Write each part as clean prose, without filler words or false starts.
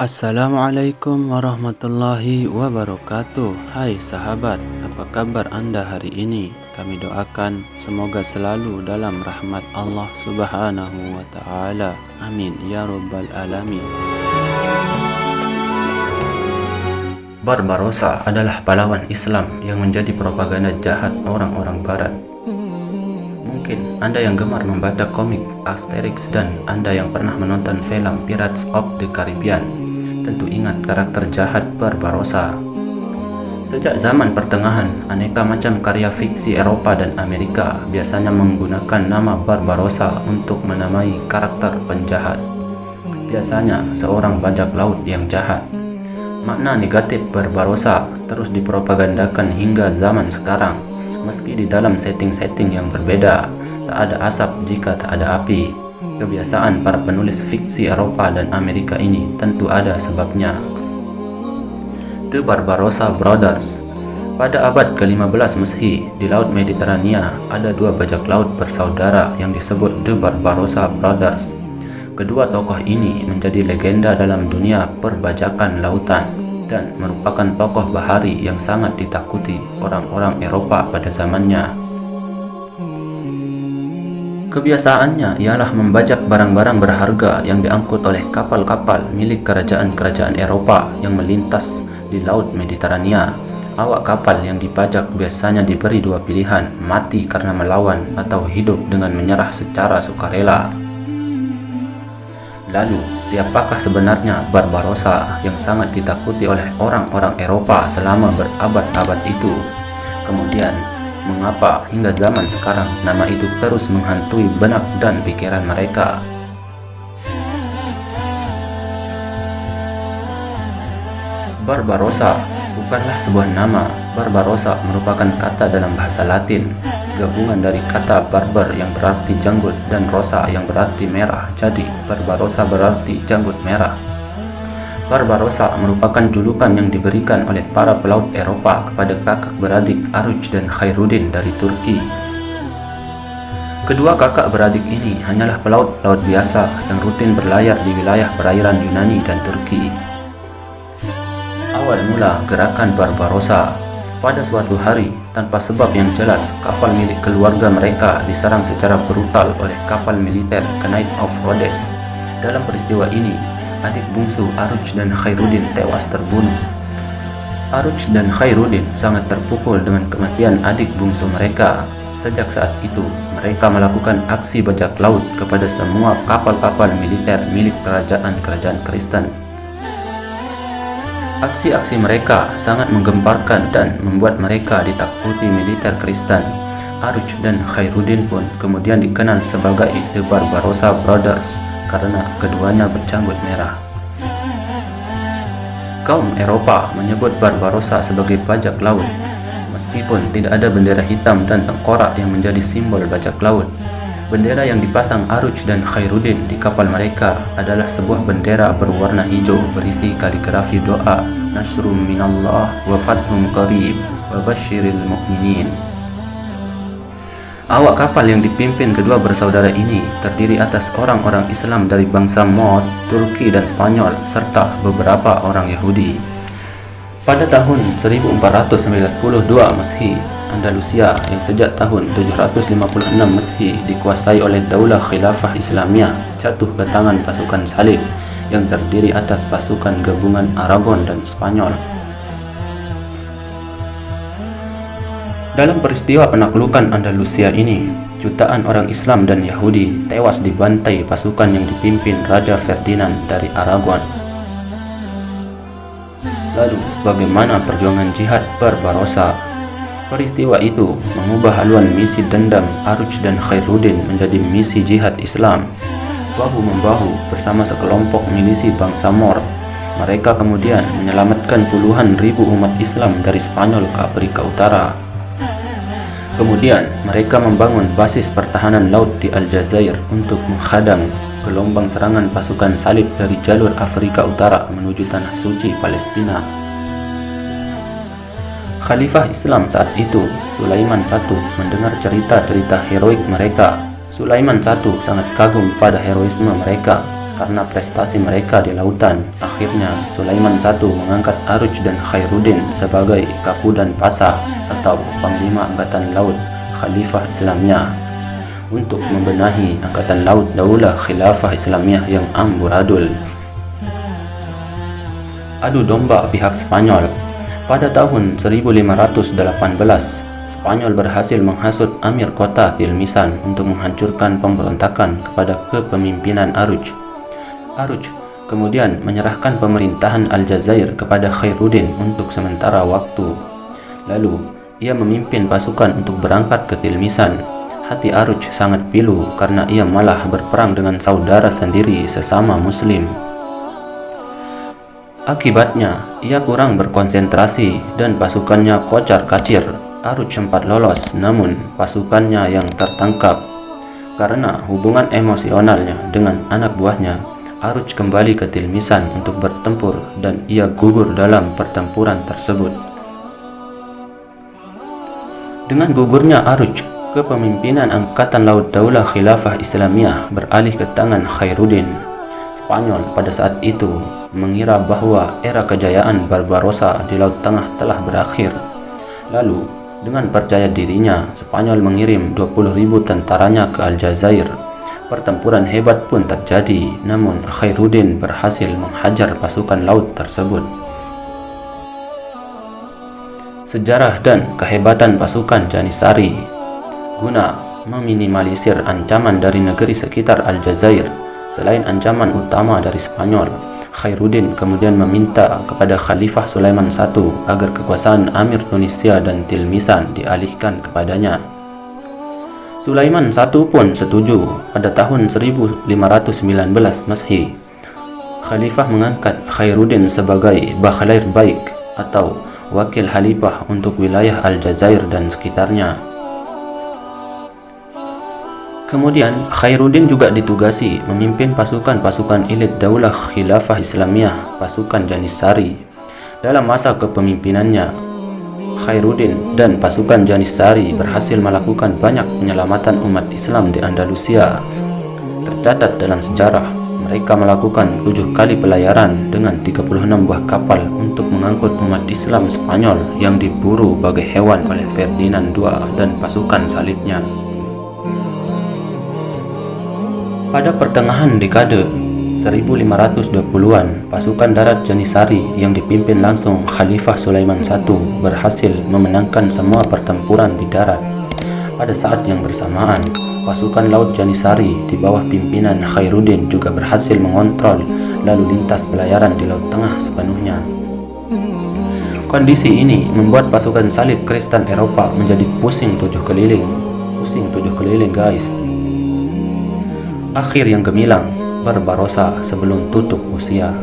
Assalamualaikum warahmatullahi wabarakatuh. Hai sahabat, apa kabar Anda hari ini? Kami doakan semoga selalu dalam rahmat Allah Subhanahu wa Ta'ala. Amin ya Rabbal Alamin. Barbarossa adalah pahlawan Islam yang menjadi propaganda jahat orang-orang Barat. Mungkin Anda yang gemar membaca komik Asterix dan Anda yang pernah menonton film Pirates of the Caribbean tentu ingat karakter jahat Barbarossa. Sejak zaman pertengahan, aneka macam karya fiksi Eropa dan Amerika biasanya menggunakan nama Barbarossa untuk menamai karakter penjahat. Biasanya seorang bajak laut yang jahat. Makna negatif Barbarossa terus dipropagandakan hingga zaman sekarang. Meski di dalam setting-setting yang berbeda, tak ada asap jika tak ada api. Kebiasaan para penulis fiksi Eropa dan Amerika ini tentu ada sebabnya. The Barbarossa Brothers. Pada abad ke-15 Masehi, di Laut Mediterania ada dua bajak laut bersaudara yang disebut The Barbarossa Brothers. Kedua tokoh ini menjadi legenda dalam dunia perbajakan lautan dan merupakan tokoh bahari yang sangat ditakuti orang-orang Eropa pada zamannya. Kebiasaannya ialah membajak barang-barang berharga yang diangkut oleh kapal-kapal milik kerajaan-kerajaan Eropa yang melintas di Laut Mediterania. Awak kapal yang dibajak biasanya diberi dua pilihan, mati karena melawan atau hidup dengan menyerah secara sukarela. Lalu, siapakah sebenarnya Barbarossa yang sangat ditakuti oleh orang-orang Eropa selama berabad-abad itu? Kemudian, mengapa hingga zaman sekarang nama itu terus menghantui benak dan pikiran mereka? Barbarossa bukanlah sebuah nama. Barbarossa merupakan kata dalam bahasa Latin, gabungan dari kata barbar yang berarti janggut dan rosa yang berarti merah. Jadi Barbarossa berarti janggut merah. Barbarossa merupakan julukan yang diberikan oleh para pelaut Eropa kepada kakak beradik Aruj dan Khairuddin dari Turki. Kedua kakak beradik ini hanyalah pelaut-pelaut biasa yang rutin berlayar di wilayah perairan Yunani dan Turki. Awal mula gerakan Barbarossa, pada suatu hari, tanpa sebab yang jelas, kapal milik keluarga mereka diserang secara brutal oleh kapal militer Knight of Rhodes. Dalam peristiwa ini, adik bungsu Aruj dan Khairuddin tewas terbunuh. Aruj dan Khairuddin sangat terpukul dengan kematian adik bungsu mereka. Sejak saat itu, mereka melakukan aksi bajak laut kepada semua kapal-kapal militer milik kerajaan-kerajaan Kristen. Aksi-aksi mereka sangat menggemparkan dan membuat mereka ditakuti militer Kristen. Aruj dan Khairuddin pun kemudian dikenal sebagai The Barbarossa Brothers karena keduanya berjanggut merah. Kaum Eropa menyebut Barbarossa sebagai bajak laut, meskipun tidak ada bendera hitam dan tengkorak yang menjadi simbol bajak laut. Bendera yang dipasang Aruj dan Khairuddin di kapal mereka adalah sebuah bendera berwarna hijau berisi kaligrafi doa, Nasrum minallah wa fathum qarib wa basyiril mu'minin. Awak kapal yang dipimpin kedua bersaudara ini terdiri atas orang-orang Islam dari bangsa Moor, Turki dan Spanyol, serta beberapa orang Yahudi. Pada tahun 1492 Masehi, Andalusia yang sejak tahun 756 Masehi dikuasai oleh Daulah Khilafah Islamiyah jatuh ke tangan pasukan Salib yang terdiri atas pasukan gabungan Aragon dan Spanyol. Dalam peristiwa penaklukan Andalusia ini, jutaan orang Islam dan Yahudi tewas dibantai pasukan yang dipimpin Raja Ferdinand dari Aragon. Lalu, bagaimana perjuangan jihad Barbarossa? Peristiwa itu mengubah haluan misi dendam Aruj dan Khairuddin menjadi misi jihad Islam. Bahu-membahu bersama sekelompok milisi bangsa Moor, mereka kemudian menyelamatkan puluhan ribu umat Islam dari Spanyol ke Afrika Utara. Kemudian mereka membangun basis pertahanan laut di Aljazair untuk menghadang gelombang serangan pasukan Salib dari jalur Afrika Utara menuju Tanah Suci Palestina. Khalifah Islam saat itu, Sulaiman I, mendengar cerita-cerita heroik mereka. Sulaiman I sangat kagum pada heroisme mereka. karena prestasi mereka di lautan. Akhirnya Sulaiman I mengangkat Aruj dan Khairuddin sebagai Kapudan Pasa atau Panglima Angkatan Laut Khalifah Islamiyah untuk membenahi Angkatan Laut Daulah Khilafah Islamiyah yang amburadul. Adu domba pihak Spanyol. Pada tahun 1518, Spanyol berhasil menghasut Amir kota Tilmisan untuk menghancurkan pemberontakan kepada kepemimpinan Aruj. Aruj kemudian menyerahkan pemerintahan Aljazair kepada Khairuddin untuk sementara waktu. Lalu, ia memimpin pasukan untuk berangkat ke Tilmisan. Hati Aruj sangat pilu karena ia malah berperang dengan saudara sendiri sesama Muslim. Akibatnya, ia kurang berkonsentrasi dan pasukannya kocar-kacir. Aruj sempat lolos, namun pasukannya yang tertangkap. Karena hubungan emosionalnya dengan anak buahnya, Aruj kembali ke Tilmisan untuk bertempur dan ia gugur dalam pertempuran tersebut. Dengan gugurnya Aruj, kepemimpinan Angkatan Laut Daulah Khilafah Islamiyah beralih ke tangan Khairuddin. Spanyol pada saat itu mengira bahwa era kejayaan Barbarossa di Laut Tengah telah berakhir. Lalu, dengan percaya dirinya, Spanyol mengirim 20.000 tentaranya ke Aljazair. Pertempuran hebat pun terjadi, namun Khairuddin berhasil menghajar pasukan laut tersebut. Sejarah dan kehebatan pasukan Janissary. Guna meminimalisir ancaman dari negeri sekitar Aljazair, selain ancaman utama dari Spanyol, Khairuddin kemudian meminta kepada Khalifah Sulaiman I agar kekuasaan Amir Tunisia dan Tilmisan dialihkan kepadanya. Sulaiman I pun setuju. Pada tahun 1519 Masehi, Khalifah mengangkat Khairuddin sebagai Bakhalair Baik atau wakil Khalifah untuk wilayah Aljazair dan sekitarnya. Kemudian, Khairuddin juga ditugasi memimpin pasukan-pasukan elit Daulah Khilafah Islamiyah, pasukan Janissary. Dalam masa kepemimpinannya, Khairuddin dan pasukan Janissary berhasil melakukan banyak penyelamatan umat Islam di Andalusia. Tercatat dalam sejarah, mereka melakukan 7 kali pelayaran dengan 36 buah kapal untuk mengangkut umat Islam Spanyol yang diburu bagai hewan oleh Ferdinand II dan pasukan salibnya. Pada pertengahan dekade 1520-an, pasukan darat Janissary yang dipimpin langsung Khalifah Sulaiman I berhasil memenangkan semua pertempuran di darat. Pada saat yang bersamaan, pasukan laut Janissary di bawah pimpinan Khairuddin juga berhasil mengontrol lalu lintas pelayaran di Laut Tengah sepenuhnya. Kondisi ini membuat pasukan salib Kristen Eropa menjadi pusing tujuh keliling guys. Akhir yang gemilang, Barbarossa sebelum tutup usia.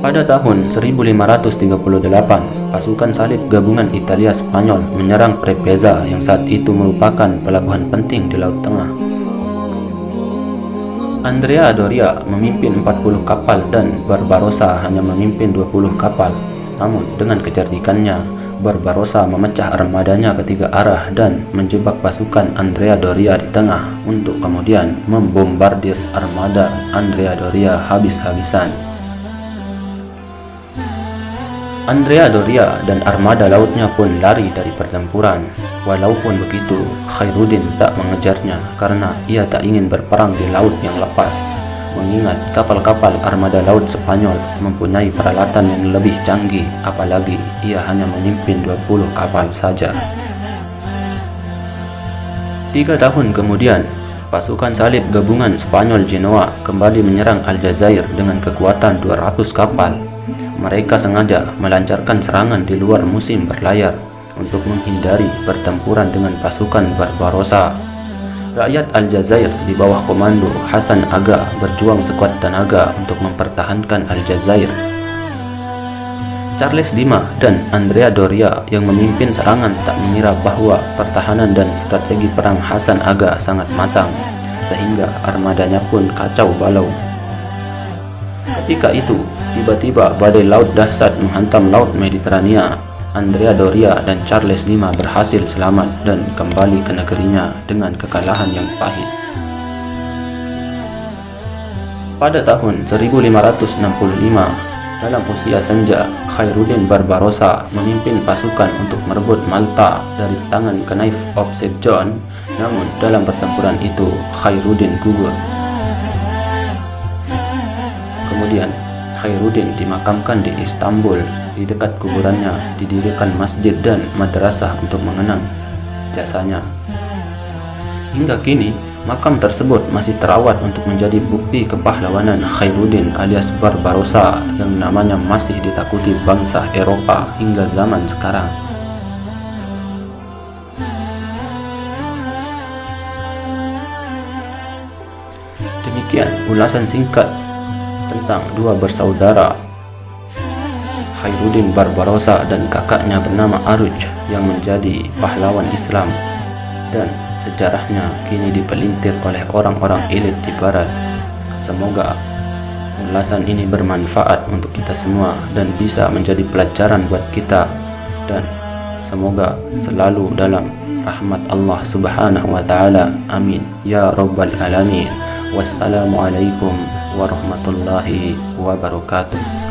Pada tahun 1538, pasukan salib gabungan Italia Spanyol menyerang Prepeza yang saat itu merupakan pelabuhan penting di Laut Tengah. Andrea Doria memimpin 40 kapal dan Barbarossa hanya memimpin 20 kapal. Namun dengan kecerdikannya, Barbarossa memecah armadanya ke 3 arah dan menjebak pasukan Andrea Doria di tengah untuk kemudian membombardir armada Andrea Doria habis-habisan. Andrea Doria dan armada lautnya pun lari dari pertempuran. Walaupun begitu, Khairuddin tak mengejarnya karena ia tak ingin berperang di laut yang lepas. Mengingat kapal-kapal armada laut Spanyol mempunyai peralatan yang lebih canggih, apalagi ia hanya memimpin 20 kapal saja. 3 tahun kemudian, pasukan salib gabungan Spanyol Genoa kembali menyerang Aljazair dengan kekuatan 200 kapal. Mereka sengaja melancarkan serangan di luar musim berlayar untuk menghindari pertempuran dengan pasukan Barbarossa. Rakyat Aljazair di bawah komando Hasan Aga berjuang sekuat tenaga untuk mempertahankan Aljazair. Charles V dan Andrea Doria yang memimpin serangan tak mengira bahwa pertahanan dan strategi perang Hasan Aga sangat matang, sehingga armadanya pun kacau balau. Ketika itu, tiba-tiba badai laut dahsyat menghantam Laut Mediterania. Andrea Doria dan Charles V berhasil selamat dan kembali ke negerinya dengan kekalahan yang pahit. Pada tahun 1565, dalam usia senja, Khairuddin Barbarossa memimpin pasukan untuk merebut Malta dari tangan Knife of St. John. Namun dalam pertempuran itu Khairuddin gugur. Kemudian Khairuddin dimakamkan di Istanbul. Di dekat kuburannya didirikan masjid dan madrasah untuk mengenang jasanya. Hingga kini makam tersebut masih terawat untuk menjadi bukti kepahlawanan Khairuddin alias Barbarossa yang namanya masih ditakuti bangsa Eropa hingga zaman sekarang. Demikian ulasan singkat tentang dua bersaudara, Khairuddin Barbarossa dan kakaknya bernama Aruj yang menjadi pahlawan Islam, dan sejarahnya kini dipelintir oleh orang-orang elit di barat. Semoga ulasan ini bermanfaat untuk kita semua dan bisa menjadi pelajaran buat kita, dan semoga selalu dalam rahmat Allah Subhanahu wa taala. Amin ya rabbal alamin. Wassalamualaikum warahmatullahi wabarakatuh.